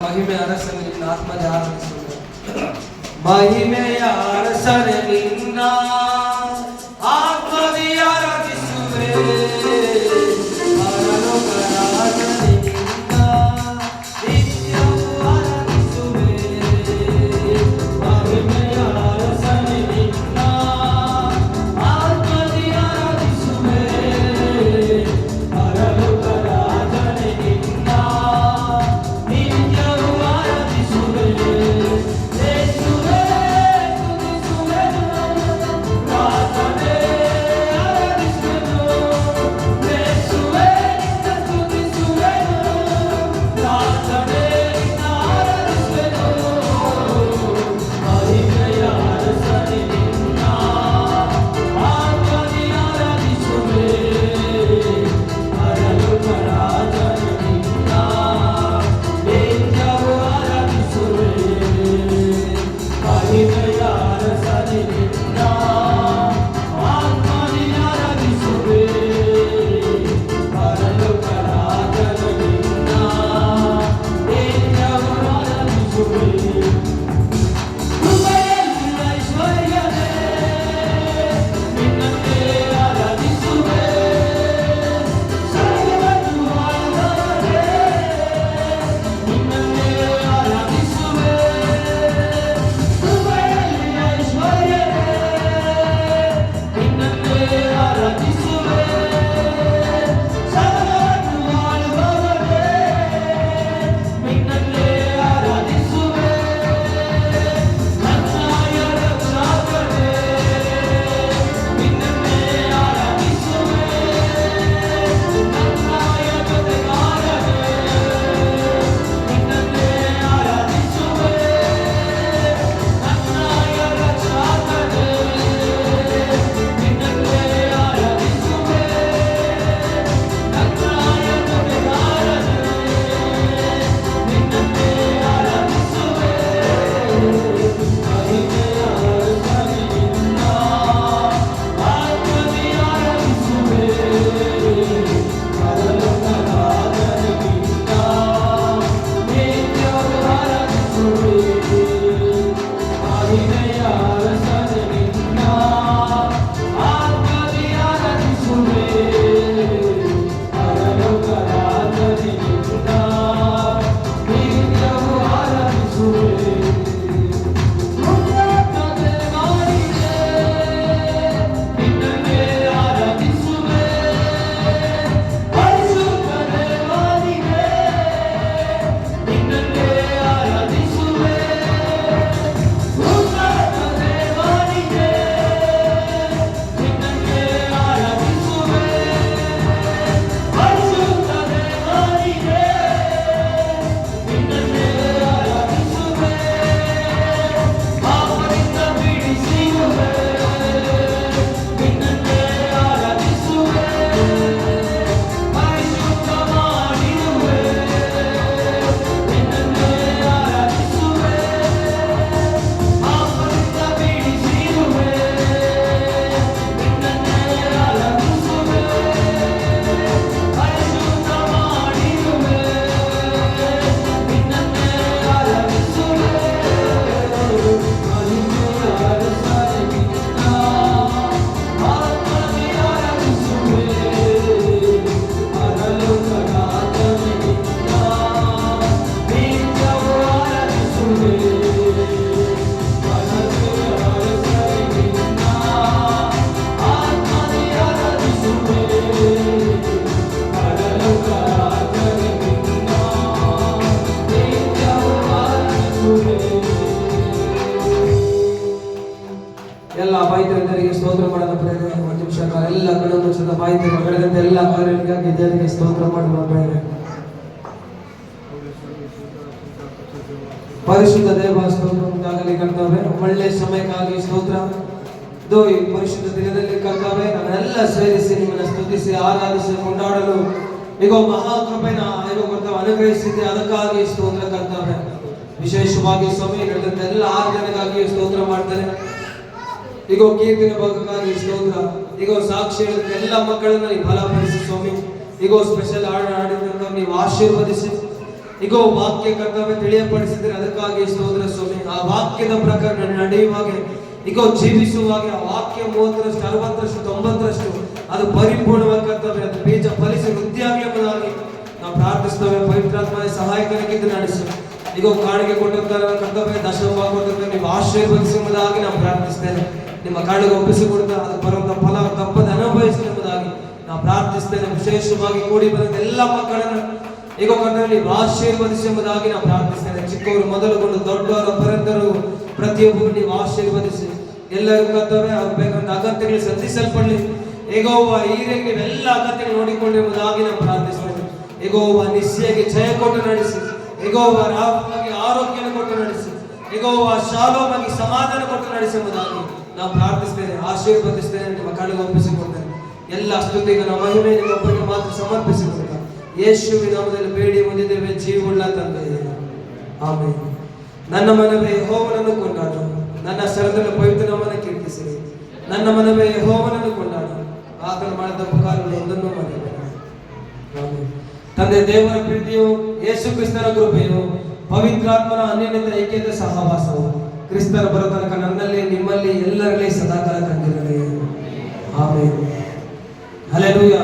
ಮಹಿಮೆ ಅರಸನೆ ನಿನ್ನ ಆತ್ಮದ ಆರಾಧಿಸುವೆ. ಮಹಿಮೆಯ ಅರಸನೆ ನಿನ್ನ ಆತ್ಮದಿ ಆರಾಧಿಸುವೆ. ಪರಲೋಕರಾಜನೆ ನಿನ್ನ ನಿತ್ಯವೂ ಆರಾಧಿಸುವೆ. ಮಹಿಮೆಯ ಅರಸನೆ ನಿನ್ನ ಆತ್ಮದಿ ಆರಾಧಿಸುವೆ. ಪರಲೋಕರಾಜನೆ ನಿನ್ನ ಎಲ್ಲ ಬಾಯಿತರಿಗೆ ಸ್ತೋತ್ರ ಮಾಡಲು ಪ್ರೇರಣೆ ಒಂದು ನಿಮಿಷ ಎಲ್ಲ ಕಡೆ ಮುಚ್ಚದ ಬಾಯಿತ ಬೆಳೆದಂತೆ ಎಲ್ಲ ಕಾರ್ಯಗಳಿಗಾಗಿ ದೇವರಿಗೆ ಸ್ತೋತ್ರ ಮಾಡುವ ಪ್ರೇರಣೆ. ಪರಿಶುದ್ಧ ದೇವ ಸ್ತೋತ್ರ ಉಂಟಾಗಲಿ ಕರ್ತವ್ಯ. ಒಳ್ಳೆ ಸಮಯಕ್ಕಾಗಿ ಸ್ತೋತ್ರ. ಇದು ಈ ಪರಿಶುದ್ಧ ದಿನದಲ್ಲಿ ಕರ್ತವ್ಯ ನಮ್ಮನ್ನೆಲ್ಲ ಸೇರಿಸಿ ನಿಮ್ಮನ್ನು ಸ್ತುತಿಸಿ ಆರಾಧಿಸಿ ಕೊಂಡಾಡಲು ಈಗ ಮಹಾಕೃಪೆನ ಕರ್ತವ್ಯ ಅನುಗ್ರಹಿಸಿದ್ದೆ. ಅದಕ್ಕಾಗಿ ಸ್ತೋತ್ರ ಕರ್ತವ್ಯ. ವಿಶೇಷವಾಗಿ ಸ್ವಾಮಿ ನಡೆದಂತೆ ಎಲ್ಲ ಆರಾಧನೆಗಾಗಿ ಸ್ತೋತ್ರ ಮಾಡ್ತಾರೆ. ಈಗ ಕೀರ್ತಿನ ಭಾಗಕ್ಕಾಗಿ ಸ್ತೋತ್ರ. ಈಗ ಸಾಕ್ಷಿ ಹೇಳಿದ ಎಲ್ಲ ಮಕ್ಕಳನ್ನ ನೀವು ಬಲಪಡಿಸಿ ಸ್ವಾಮಿ. ಈಗ ಸ್ಪೆಷಲ್ ಹಾಡು ಹಾಡಿದಂತ ನೀವು ಆಶೀರ್ವದಿಸಿ ಈಗ ವಾಕ್ಯ ಕರ್ತವ್ಯ ತಿಳಿಯಪಡಿಸಿದ್ರೆ ಅದಕ್ಕಾಗಿ ಸ್ತೋತ್ರ ಸ್ವಾಮಿ. ಆ ವಾಕ್ಯದ ಪ್ರಕಾರ ನಡೆಯುವಾಗ ಈಗ ಜೀವಿಸುವಾಗ ಆ ವಾಕ್ಯ 30ರಷ್ಟು 60ರಷ್ಟು 90ರಷ್ಟು ಅದು ಪರಿಪೂರ್ಣವಾಗಿ ಕರ್ತವ್ಯ, ಅದು ಬೀಜ ಫಲಿಸಿ ವೃದ್ಧಿಯಾಗಲಿ ನಾವು ಪ್ರಾರ್ಥಿಸ್ತೇವೆ. ಪವಿತ್ರಾತ್ಮನ ಸಹಾಯಕನಿಗಿದ್ದು ನಡೆಸು. ಈಗ ಕಾಣಿಕೆ ಕೊಟ್ಟಿರ್ತಾರೆ ಕರ್ತವ್ಯ ದಶಮ ಕೊಟ್ಟಿರ್ತಾರೆ, ನೀವು ಆಶೀರ್ವದಿಸುವುದಾಗಿ ನಾವು ಪ್ರಾರ್ಥಿಸ್ತೇನೆ. ನಿಮ್ಮ ಕಾಣಿಗೆ ಒಪ್ಪಿಸಿಕೊಡ್ತಾ ಅದು ಬರುವಂತ ಫಲ ತಪ್ಪದ ಅನುಭವಿಸುವುದಾಗಿ ನಾವು ಪ್ರಾರ್ಥಿಸ್ತೇನೆ. ವಿಶೇಷವಾಗಿ ಕೂಡಿ ಬಂದ ಎಲ್ಲ ಮಕ್ಕಳನ್ನು ಈಗ ಕರ್ತವ್ಯ ಆಶೀರ್ವದಿಸುವುದಾಗಿ ನಾವು ಪ್ರಾರ್ಥಿಸ್ತೇನೆ. ಚಿಕ್ಕವರು ಮೊದಲುಗೊಂಡು ದೊಡ್ಡವರು ಪರಂತರು ಪ್ರತಿಯೊಬ್ಬರು ನೀವು ಆಶೀರ್ವದಿಸಿ ಎಲ್ಲರಿಗೂ ಕರ್ತವ್ಯ ಅವ್ರು ಬೇಕಂತ ಅಗತ್ಯಗಳು ಸಂಧಿಸಲ್ಪಡಲಿ. ಏಗೋವ ಈರೆಗೆ ನೀವೆಲ್ಲ ಅಗತ್ಯಗಳು ನೋಡಿಕೊಂಡಿರುವುದಾಗಿ ನಾವು ಪ್ರಾರ್ಥಿಸ್ತೇವೆ. ಏಗೋವ ನಿಶ್ಚಯಾಗಿ ಜಯ ಕೊಟ್ಟು ನಡೆಸಿ, ಏಗೋವ ರಾಮವಾಗಿ ಆರೋಗ್ಯ ಕೊಟ್ಟು ನಡೆಸಿ, ಏಗೋವ ಶಾಲೋಮಾಗಿ ಸಮಾಧಾನ ಕೊಟ್ಟು ನಡೆಸುವುದಾಗಿ ನಾವು ಪ್ರಾರ್ಥಿಸ್ತೇನೆ, ಆಶೀರ್ವದಿಸ್ತೇನೆ. ನಿಮ್ಮ ಕಡೆಗೆ ಒಪ್ಪಿಸಿಕೊಡ್ತೇನೆ. ಎಲ್ಲ ಸ್ತುತಿಗಳ ಮಹಿಮೆ ನಿಮ್ಮೊಬ್ಬರಿಗೆ ಮಾತ್ರ ಸಮರ್ಪಿಸಿಕೊಡ್ತ ಯೇಸುವಿನ ನಾಮದಲ್ಲಿ ಬೇಡಿ ಹೊಂದಿದ್ದೇವೆ ಜೀವವುಳ್ಳ ತಂದೆಯೇ, ಆಮೆನ್. ನನ್ನ ಮನವೇ ಯೆಹೋವನನ್ನು ಕೊಂಡಾಡು, ನನ್ನ ಸರದಲ್ಲಿ ಪವಿತ್ರ ನಾಮವನ್ನು ಕೀರ್ತಿಸಿರಿ. ನನ್ನ ಮನವೇ ಯೆಹೋವನನ್ನು ಕೊಂಡಾಡು, ಆತನು ಮಾಡಿದ ಉಪಕಾರಗಳು ಒಂದನ್ನು ಮರೆಯಬೇಡ. ತಂದೆ ದೇವರ ಪ್ರೀತಿಯು, ಯೇಸು ಕ್ರಿಸ್ತನ ಕೃಪೆಯು, ಪವಿತ್ರಾತ್ಮನ ಅನ್ಯೋನ್ಯತೆ ಐಕ್ಯದ ಸಹವಾಸವು ಕ್ರಿಸ್ತರ ಬರೋ ತನಕ ನನ್ನಲ್ಲಿ ನಿಮ್ಮಲ್ಲಿ ಎಲ್ಲರಲ್ಲಿ ಸದಾಕಾಲ ಕಂಡಿರಲಿ. ಆಮೆನ್. ಹಲ್ಲೆಲೂಯಾ.